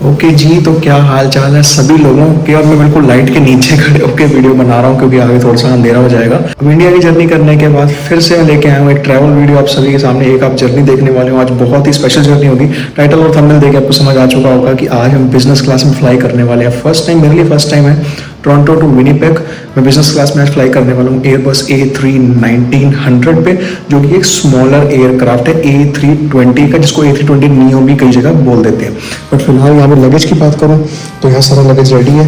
Okay जी, तो क्या हाल चाल है सभी लोगों के। और मैं बिल्कुल लाइट के नीचे खड़े होकर वीडियो बना रहा हूँ क्योंकि आगे थोड़ा सा अंधेरा हो जाएगा। अब इंडिया की जर्नी करने के बाद फिर से मैं लेके आया हूँ एक ट्रैवल वीडियो आप सभी के सामने। एक आप जर्नी देखने वाले हो, आज बहुत ही स्पेशल जर्नी होगी। टाइटल और थंबनेल देख के आपको समझ आ चुका होगा कि आज हम बिजनेस क्लास में फ्लाई करने वाले हैं। फर्स्ट टाइम, मेरे लिए फर्स्ट टाइम है टोरंटो टू विनीपेग। मैं बिजनेस क्लास में आज फ्लाई करने वाला हूँ एयरबस A31900 पे, जो कि एक स्मॉलर एयरक्राफ्ट है A320 का, जिसको A320 नियो भी कई जगह बोल देते हैं। बट फिलहाल यहाँ पे लगेज की बात करूँ तो यहाँ सारा लगेज रेडी है।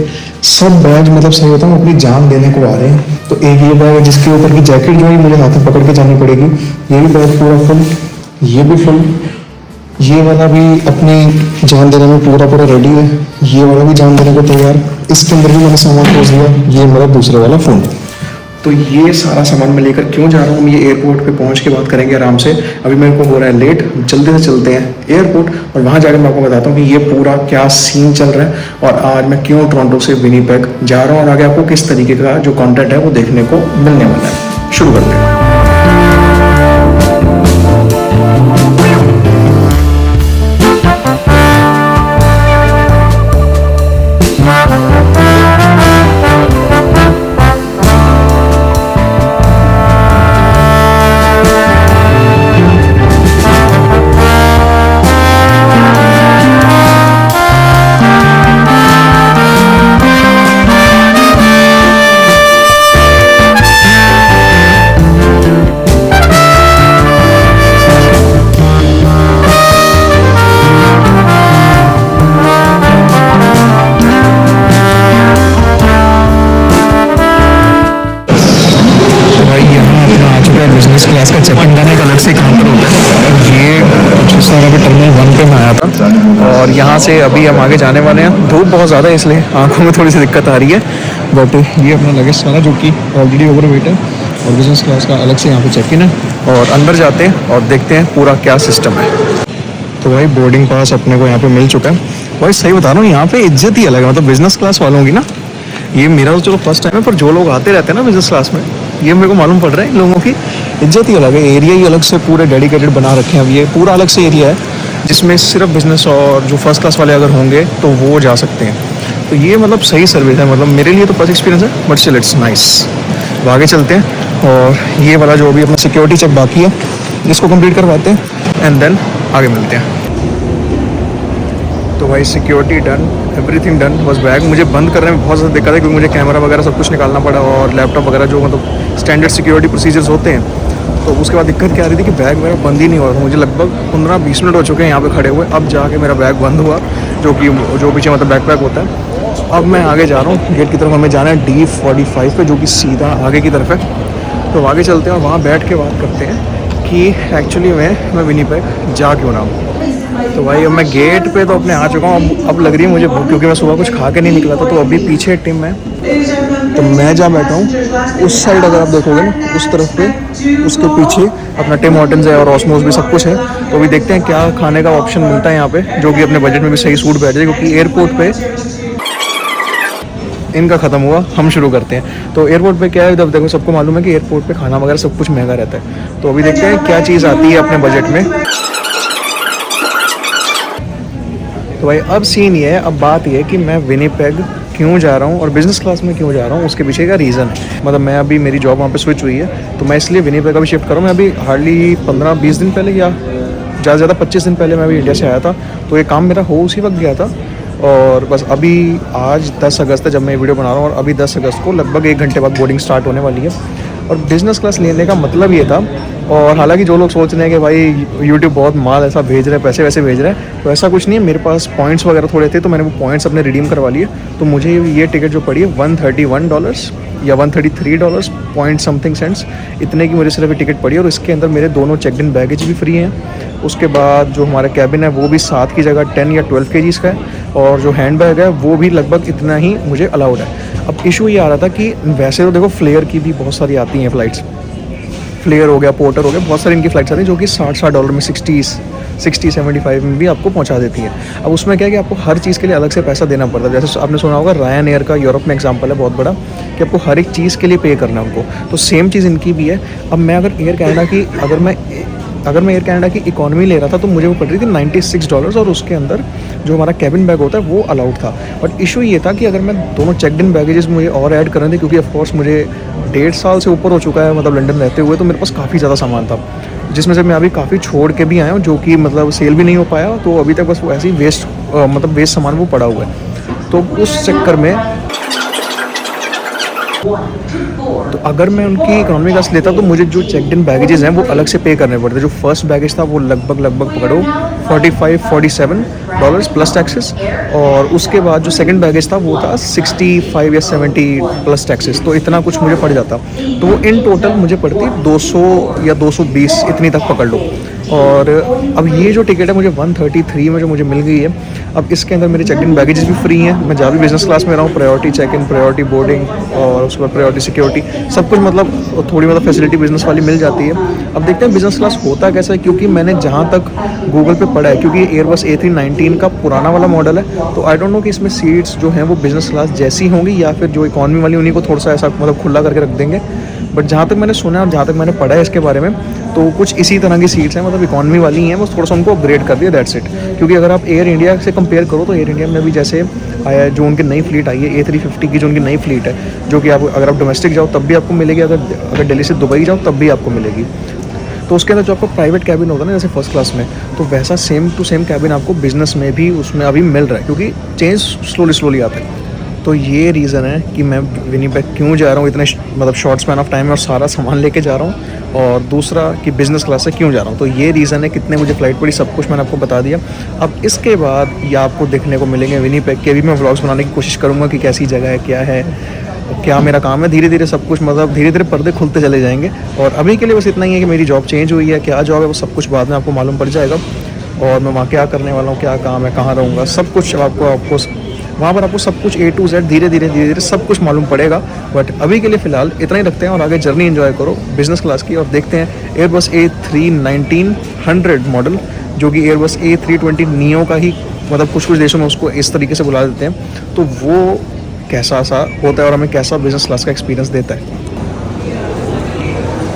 सब बैग मतलब सही होता है अपनी जान देने को आ रहे हैं। तो एक ये बैग है जिसके ऊपर की जैकेट जो है मुझे हाथ में पकड़ के जानी पड़ेगी। ये भी बैग पूरा फुल, ये भी फुल, ये वाला भी अपनी जान देने में पूरा रेडी है। ये वाला भी जान देने को तैयार। इसके अंदर भी मैंने सामान खोज दिया। ये मेरा दूसरे वाला फ़ोन। तो ये सारा सामान मैं लेकर क्यों जा रहा हूँ, हम ये एयरपोर्ट पे पहुँच के बात करेंगे आराम से। अभी मेरे को हो रहा है लेट, जल्दी से चलते हैं एयरपोर्ट और वहाँ जाकर मैं आपको बताता हूँ कि ये पूरा क्या सीन चल रहा है और आज मैं क्यों टोरंटो से विनीपेग जा रहा हूँ और आगे आपको किस तरीके का जो कॉन्टेंट है वो देखने को मिलने वाला है। शुरू करते हैं। बिजनेस क्लास का चेक-इन करने का अलग से काउंटर होता है। ये सारा भी टर्मिनल 1 पे मैं आया था और यहाँ से अभी हम आगे जाने वाले हैं। धूप बहुत ज़्यादा है इसलिए आंखों में थोड़ी सी दिक्कत आ रही है। बट ये अपना लगेज सारा जो कि ऑलरेडी ओवरवेट है और बिजनेस क्लास का अलग से यहाँ पे चेक इन है। और अंदर जाते हैं और देखते हैं पूरा क्या सिस्टम है। तो भाई बोर्डिंग पास अपने को यहाँ पे मिल चुका है। भाई सही बता रहा हूँ, यहाँ पे इज्जत ही अलग है। मतलब बिजनेस क्लास वालों की ना, ये मेरा तो चलो फर्स्ट टाइम है, पर जो लोग आते रहते हैं ना बिजनेस क्लास में, ये मेरे को मालूम पड़ रहा है इन लोगों की इज्जत ही अलग है। एरिया ही अलग से पूरे डेडिकेटेड बना रखे हैं। अब ये पूरा अलग से एरिया है जिसमें सिर्फ बिजनेस और जो फर्स्ट क्लास वाले अगर होंगे तो वो जा सकते हैं। तो ये मतलब सही सर्विस है। मतलब मेरे लिए तो फर्स्ट एक्सपीरियंस है, बट स्टिल इट्स नाइस। तो आगे चलते हैं और ये वाला जो अभी अपना सिक्योरिटी चेक बाकी है इसको कंप्लीट करवाते हैं एंड देन आगे मिलते हैं। तो भाई सिक्योरिटी डन, एवरीथिंग डन। बस बैग मुझे बंद करने में बहुत ज़्यादा दिक्कत है क्योंकि मुझे कैमरा वगैरह सब कुछ निकालना पड़ा और लैपटॉप वगैरह जो मतलब स्टैंडर्ड सिक्योरिटी प्रोसीजर्स होते हैं। तो उसके बाद दिक्कत क्या आ रही थी कि बैग मेरा बंद ही नहीं हो रहा था। मुझे लगभग 15-20 मिनट हो चुके हैं यहाँ पे खड़े हुए। अब जाके मेरा बैग बंद हुआ, जो पीछे मतलब बैकपैक होता है। अब मैं आगे जा रहा हूँ गेट की तरफ। हमें जाना है D45 पे, जो कि सीधा आगे की तरफ है। तो आगे चलते हैं और वहाँ बैठ के बात करते हैं कि एक्चुअली मैं विनीपेग जा क्यों रहा हूँ। तो भाई अब मैं गेट पे तो अपने आ चुका हूँ। अब लग रही है मुझे भूख क्योंकि मैं सुबह कुछ खा के नहीं निकला था। तो अभी पीछे टीम है, तो मैं जहाँ बैठा हूँ उस साइड अगर आप देखोगे ना, उस तरफ पे उसके पीछे अपना टिम हॉर्टन्स है और ऑस्मोस भी सब कुछ है। तो अभी देखते हैं क्या खाने का ऑप्शन मिलता है यहाँ पे जो कि अपने बजट में भी सही सूट बैठ जाए, क्योंकि एयरपोर्ट पे इनका ख़त्म हुआ, हम शुरू करते हैं। तो एयरपोर्ट पे क्या है, जब देखो सबको मालूम है कि एयरपोर्ट पे खाना वगैरह सब कुछ महंगा रहता है। तो अभी देखते हैं क्या चीज़ आती है अपने बजट में। तो भाई अब सीन ये है, अब बात ये है कि मैं विनीपेग क्यों जा रहा हूँ और बिज़नेस क्लास में क्यों जा रहा हूँ, उसके पीछे का रीज़न है। मतलब मैं अभी मेरी जॉब वहाँ पे स्विच हुई है तो मैं इसलिए विनीपेग अभी शिफ्ट कर रहा हूँ। मैं अभी हार्डली 15-20 दिन पहले या ज़्यादा से ज़्यादा 25 दिन पहले मैं अभी इंडिया से आया था। तो ये काम मेरा हो उसी वक्त गया था और बस अभी आज 10 अगस्त है जब मैं ये वीडियो बना रहा हूँ और अभी 10 अगस्त को लगभग 1 घंटे बाद बोर्डिंग स्टार्ट होने वाली है। और बिज़नेस क्लास लेने का मतलब ये था। और हालांकि जो लोग सोच रहे हैं कि भाई यूट्यूब बहुत माल ऐसा भेज रहे हैं, पैसे वैसे भेज रहे हैं, तो ऐसा कुछ नहीं है। मेरे पास पॉइंट्स वगैरह थोड़े थे तो मैंने वो पॉइंट्स अपने रिडीम करवा लिए। तो मुझे ये टिकट जो पड़ी है $131 या $133 पॉइंट समथिंग सेंट्स, इतने की मुझे सिर्फ टिकट पड़ी। और इसके अंदर मेरे दोनों चेक इन बैगेज भी फ्री हैं। उसके बाद जो हमारा कैबिन है वो भी 7 की जगह 10 या 12 kgs का है और जो हैंड बैग है वो भी लगभग इतना ही मुझे अलाउड है। अब इशू ये आ रहा था कि वैसे तो देखो फ्लेयर की भी बहुत सारी आती हैं फ़्लाइट्स, फ्लेयर हो गया, पोर्टर हो गया, बहुत सारी इनकी फ़्लाइट्स आती हैं जो कि $60 में 60-75 में भी आपको पहुंचा देती है। अब उसमें क्या है कि आपको हर चीज़ के लिए अलग से पैसा देना पड़ता है। जैसे आपने सुना होगा रायन एयर का यूरोप में एग्जांपल है बहुत बड़ा, कि आपको हर एक चीज़ के लिए पे करना है उनको। तो सेम चीज़ इनकी भी है। अब मैं अगर एयर कनाडा की अगर मैं अगर मैं एयर कनाडा की इकोनॉमी ले रहा था तो मुझे वो पड़ रही थी $96 और उसके अंदर जो हमारा कैबिन बैग होता है वो अलाउड था। बट इशू ये था कि अगर मैं दोनों चेकड इन बैगेजेस मुझे और ऐड करने थे, क्योंकि ऑफकोर्स मुझे 1.5 साल से ऊपर हो चुका है मतलब लंदन रहते हुए, तो मेरे पास काफ़ी ज़्यादा सामान था जिसमें से मैं अभी काफ़ी छोड़ के भी आया हूँ, जो कि मतलब सेल भी नहीं हो पाया। तो अभी तक बस वो ऐसे ही वेस्ट सामान वो पड़ा हुआ है। तो उस चक्कर में तो अगर मैं उनकी इकोनॉमी क्लास लेता तो मुझे जो चेकड इन बैगेजेस हैं वो अलग से पे करने पड़ते। जो फर्स्ट बैगेज था वो लगभग पकड़ो $45-47 प्लस टैक्सेस, और उसके बाद जो सेकंड बैगेज था वो था 65 या 70 प्लस टैक्सेस। तो इतना कुछ मुझे पड़ जाता, तो वो इन टोटल मुझे पड़ती 200 या 220 इतनी तक पकड़ लो। और अब ये जो टिकट है मुझे 133 में जो मुझे मिल गई है, अब इसके अंदर मेरे चेक इन बैगेजेस भी फ्री हैं। मैं जहाँ भी बिजनेस क्लास में रहा हूँ, priority check in, priority boarding और उसके बाद प्रायोरिटी सिक्योरिटी, सब कुछ मतलब थोड़ी मतलब फैसिलिटी बिजनेस वाली मिल जाती है। अब देखते हैं बिजनेस क्लास होता कैसा है, क्योंकि मैंने जहाँ तक गूगल पे पढ़ा है, क्योंकि ये एयरबस A319 का पुराना वाला मॉडल है, तो आई डोंट नो कि इसमें सीट्स जो हैं वो बिजनेस क्लास जैसी होंगी या फिर जो इकॉनमी वाली उन्हीं को थोड़ा सा ऐसा मतलब खुला करके रख देंगे। बट जहाँ तक मैंने सुना है और जहाँ तक मैंने पढ़ा है इसके बारे में, तो कुछ इसी तरह की सीट्स हैं, मतलब इकॉनमी वाली हैं, बस थोड़ा सा उनको अपग्रेड कर दिया, दैट्स इट। क्योंकि अगर आप एयर इंडिया से कंपेयर करो तो एयर इंडिया में भी जैसे आया है, जो उनकी नई फ्लीट आई है A350 की, जो उनकी नई फ्लीट है, जो कि आप अगर आप डोमेस्टिक जाओ तब भी आपको मिलेगी, अगर दिल्ली से दुबई जाओ तब भी आपको मिलेगी। तो उसके अंदर जो आपको प्राइवेट कैबिन होता है ना जैसे फर्स्ट क्लास में, तो वैसा सेम टू सेम कैबिन आपको बिजनेस में भी उसमें अभी मिल रहा है, क्योंकि चेंज स्लोली आता है। तो ये रीज़न है कि मैं विनिपेग क्यों जा रहा हूँ इतने मतलब शॉर्ट स्पैन ऑफ टाइम में और सारा सामान लेके जा रहा हूँ, और दूसरा कि बिज़नेस क्लास से क्यों जा रहा हूँ। तो ये रीज़न है, कितने मुझे फ़्लाइट पड़ी सब कुछ मैंने आपको बता दिया। अब इसके बाद ये आपको देखने को मिलेंगे विनिपेग के भी मैं व्लॉग्स बनाने की कोशिश करूँगा कि कैसी जगह है, क्या है, क्या मेरा काम है। धीरे धीरे सब कुछ मतलब धीरे धीरे पर्दे खुलते चले जाएंगे। और अभी के लिए बस इतना ही है कि मेरी जॉब चेंज हुई है, क्या जॉब है वो सब कुछ बाद में आपको मालूम पड़ जाएगा, और मैं वहाँ क्या करने वाला हूँ, क्या काम है, कहाँ रहूँगा, सब कुछ आपको वहाँ पर आपको सब कुछ A to Z धीरे धीरे सब कुछ मालूम पड़ेगा। बट अभी के लिए फ़िलहाल इतना ही रखते हैं और आगे जर्नी एंजॉय करो बिज़नेस क्लास की। और देखते हैं एयरबस A319 मॉडल, जो कि एयरबस A320 नियो का ही मतलब कुछ देशों में उसको इस तरीके से बुला देते हैं, तो वो कैसा सा होता है और हमें कैसा बिज़नेस क्लास का एक्सपीरियंस देता है।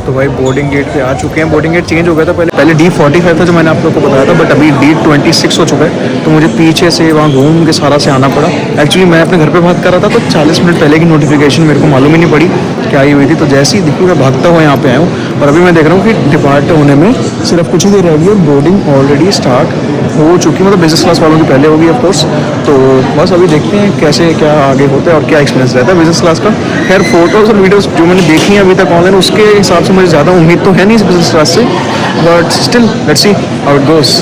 तो भाई बोर्डिंग गेट पे आ चुके हैं। बोर्डिंग गेट चेंज हो गया था, पहले D45 था जो मैंने आप लोगों को बताया था, बट अभी D26 हो चुका है। तो मुझे पीछे से वहाँ घूम के सारा से आना पड़ा। एक्चुअली मैं अपने घर पे बात कर रहा था, तो 40 मिनट पहले की नोटिफिकेशन मेरे को मालूम ही नहीं पड़ी क्या आई हुई थी। तो जैसे ही देखो मैं भागता हुआ यहाँ पे आया हूँ, और अभी मैं देख रहा हूँ कि डिपार्ट होने में सिर्फ कुछ ही देर रह गई है, बोर्डिंग ऑलरेडी स्टार्ट हो चुकी, मतलब बिजनेस क्लास वालों की पहले होगी ऑफ कोर्स। तो बस अभी देखते हैं कैसे क्या आगे होता है और क्या एक्सपीरियंस रहता है बिजनेस क्लास का। खैर फोटोज़ और वीडियोस जो मैंने देखी हैं अभी तक ऑनलाइन, उसके हिसाब से मुझे ज़्यादा उम्मीद तो है नहीं इस बिजनेस क्लास से, but still let's see how it goes.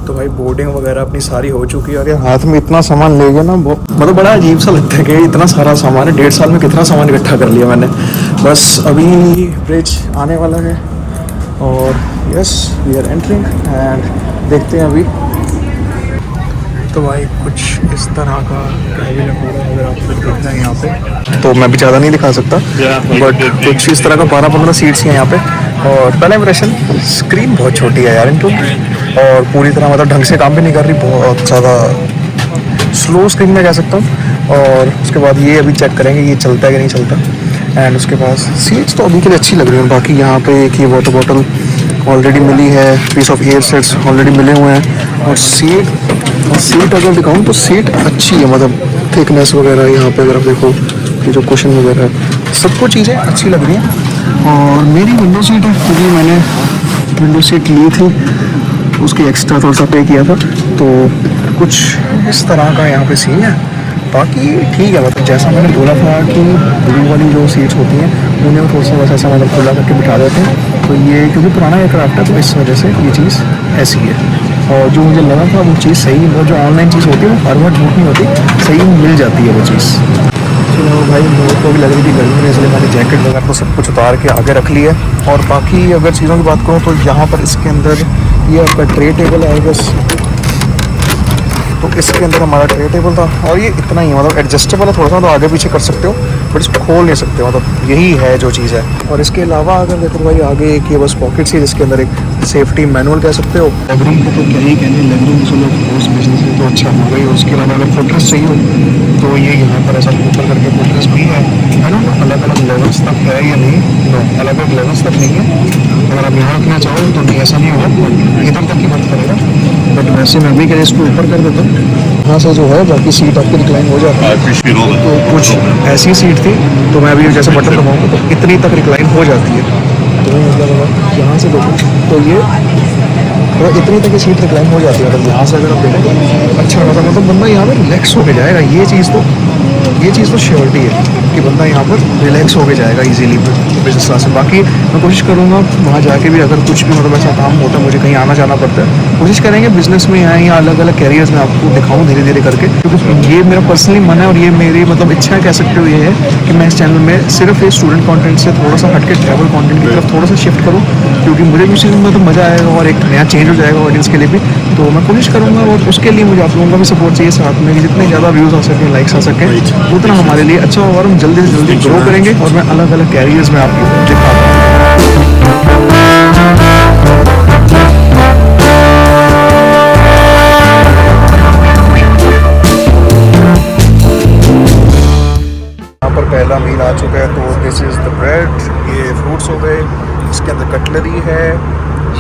तो भाई बोर्डिंग वगैरह अपनी सारी हो चुकी है, और यार हाथ में इतना सामान ले गया ना, मतलब बड़ा अजीब सा लगता है कि इतना सारा सामान है। 1.5 साल में कितना सामान इकट्ठा कर लिया मैंने। बस अभी ब्रिज आने वाला है, और yes we are entering and देखते हैं अभी। तो भाई कुछ इस तरह का कैबिन होगा, अगर आप लोग देखना है यहाँ पे, तो मैं भी ज़्यादा नहीं दिखा सकता, बट कुछ इस तरह का 12-15 सीट्स हैं यहाँ पे। और पहला इंप्रेशन, स्क्रीन बहुत छोटी है यार इनकी, और पूरी तरह मतलब ढंग से काम भी नहीं कर रही, बहुत ज़्यादा स्लो स्क्रीन में कह सकता हूँ। और उसके बाद ये अभी चेक करेंगे ये चलता है कि नहीं चलता। एंड उसके बाद सीट्स तो अभी के लिए अच्छी लग रही हैं। बाकी यहाँ पे एक ही वाटर बॉटल ऑलरेडी मिली है, piece of air sets already मिले हुए हैं, और सीट अगर दिखाऊँ तो सीट अच्छी है, मतलब थिकनेस वगैरह यहाँ पे अगर आप देखो, ये जो कुशन वगैरह है सब कुछ चीज़ें अच्छी लग रही हैं। और मेरी विंडो सीट है, क्योंकि मैंने विंडो सीट ली थी, उसकी एक्स्ट्रा थोड़ा सा पे किया था। तो कुछ इस तरह का यहाँ पे सीन है। बाकी ठीक है, मतलब जैसा मैंने बोला था कि ब्लू वाली जो सीट्स होती हैं उन्हें थोड़ा सा बस ऐसा मतलब खुला करके बिठा देते हैं। तो ये क्योंकि पुराना एयरक्राफ्ट है तो इस वजह से ये चीज़ ऐसी है। और जो मुझे लगा था वो चीज़ सही, वो जो ऑनलाइन चीज़ होती है वो हर बार झूठ नहीं होती, सही मिल जाती है वो चीज़। चलो भाई मेरे को भी लग रही थी गर्मी में, इसलिए मैंने जैकेट वगैरह को सब कुछ उतार के आगे रख लिया है। और बाकी अगर चीज़ों की बात करूँ तो यहाँ पर इसके अंदर ये आपका ट्रे टेबल है बस, तो इसके अंदर हमारा ट्रे टेबल था, और ये इतना ही मतलब एडजस्टेबल है, थोड़ा सा तो आगे पीछे कर सकते हो, बट इसको खोल नहीं सकते, मतलब यही है जो चीज़ है। और इसके अलावा अगर देखो भाई आगे एक ये बस पॉकेट्स है, जिसके अंदर एक सेफ्टी मैनुअल कह सकते हो। लेग रूम को तो क्या ही कहने, लेग रूम से लोग बिजनेस में तो अच्छा हो गई। उसके अलावा अगर फुटरेस्ट चाहिए हो तो ये यहाँ पर ऐसा ऊपर करके फुटरेस्ट भी है। आई डोंट नो अलग अलग लेवल्स तक है या नहीं। नो, अलग अलग लेवल्स तक नहीं है। अगर आप यहाँ रखना चाहो तो नहीं, ऐसा नहीं होगा, इधर तक ही मत करेगा। बट वैसे मैं भी क्या इसको ऊपर कर देता हूँ। यहाँ से जो है बाकी सीट आपकी रिक्लाइन हो जाती है। तो कुछ ऐसी सीट थी तो मैं अभी जैसे बटन दबाऊंगा तो इतनी तक रिक्लाइन हो जाती है। तो मतलब अगर यहाँ से देखो तो ये इतनी तक की सीट रिक्लाइन हो जाती है। अगर यहाँ से अगर आप देखो तो अच्छा खासा मतलब बंदा यहाँ पर रिलैक्स होके जाएगा। ये चीज़ तो श्योरिटी है कि बंदा यहाँ पर रिलैक्स होके जाएगा इजीली बिजनेस क्लास से। बाकी मैं कोशिश करूँगा वहाँ जाके भी अगर कुछ भी मतलब ऐसा काम होता है, मुझे कहीं आना जाना पड़ता है, कोशिश करेंगे बिजनेस में आए या अलग अलग कैरियर्स में आपको दिखाऊँ धीरे धीरे करके। क्योंकि ये मेरा पर्सनली मन है और ये मेरी मतलब इच्छा कह सकते हो ये है कि मैं इस चैनल में सिर्फ ये स्टूडेंट कंटेंट से थोड़ा सा हटके ट्रैवल कंटेंट की तरफ थोड़ा सा शिफ्ट करूँ। क्योंकि मुझे भी उस चीज़ में तो मज़ा आएगा और एक नया चेंज हो जाएगा ऑडियंस के लिए भी। तो मैं कोशिश करूँगा और उसके लिए मुझे आप लोगों का भी सपोर्ट चाहिए साथ में कि जितने ज़्यादा व्यूज़ आ सकें, लाइक्स आ सकें, उतना हमारे लिए अच्छा होगा और हम जल्दी से जल्दी ग्रो करेंगे और मैं अलग अलग कैरियर्स में आपको दिखाता हूँ। यहाँ पर पहला मील आ चुका है। तो दिस इज़ द ब्रेड, ये फ्रूट्स हो गए, इसके अंदर कटलरी है,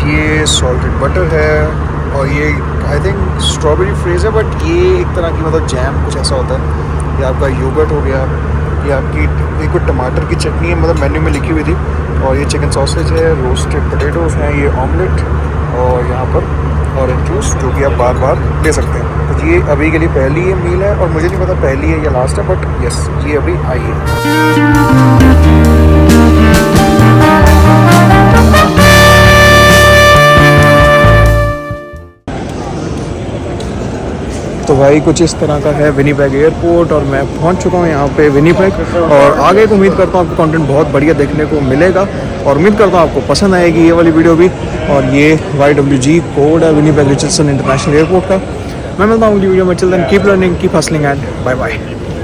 ये सॉल्टेड बटर है और ये आई थिंक स्ट्रॉबेरी फ्रेज है, बट ये एक तरह की मतलब जैम कुछ ऐसा होता है। ये आपका योगर्ट हो गया, ये आपकी एक कोई टमाटर की चटनी है, मतलब मेन्यू में लिखी हुई थी, और ये चिकन सॉसेज है, रोस्टेड पोटैटोज़ हैं, ये ऑमलेट और यहाँ पर ऑरेंज जूस जो कि आप बार बार ले सकते हैं। तो ये अभी के लिए पहली ये मील है और मुझे नहीं पता पहली है या लास्ट है, बट यस ये अभी आई है। तो भाई कुछ इस तरह का है विनीपेग एयरपोर्ट और मैं पहुंच चुका हूं यहाँ पे विनीपेग। और आगे को उम्मीद करता हूँ आपको कंटेंट बहुत बढ़िया देखने को मिलेगा और उम्मीद करता हूँ आपको पसंद आएगी ये वाली वीडियो भी। और ये YWG कोड है विनीपेग रिचर्डसन इंटरनेशनल एयरपोर्ट का। मैं मिलता हूँ अगली वीडियो में। Till then keep learning, keep hustling and bye bye.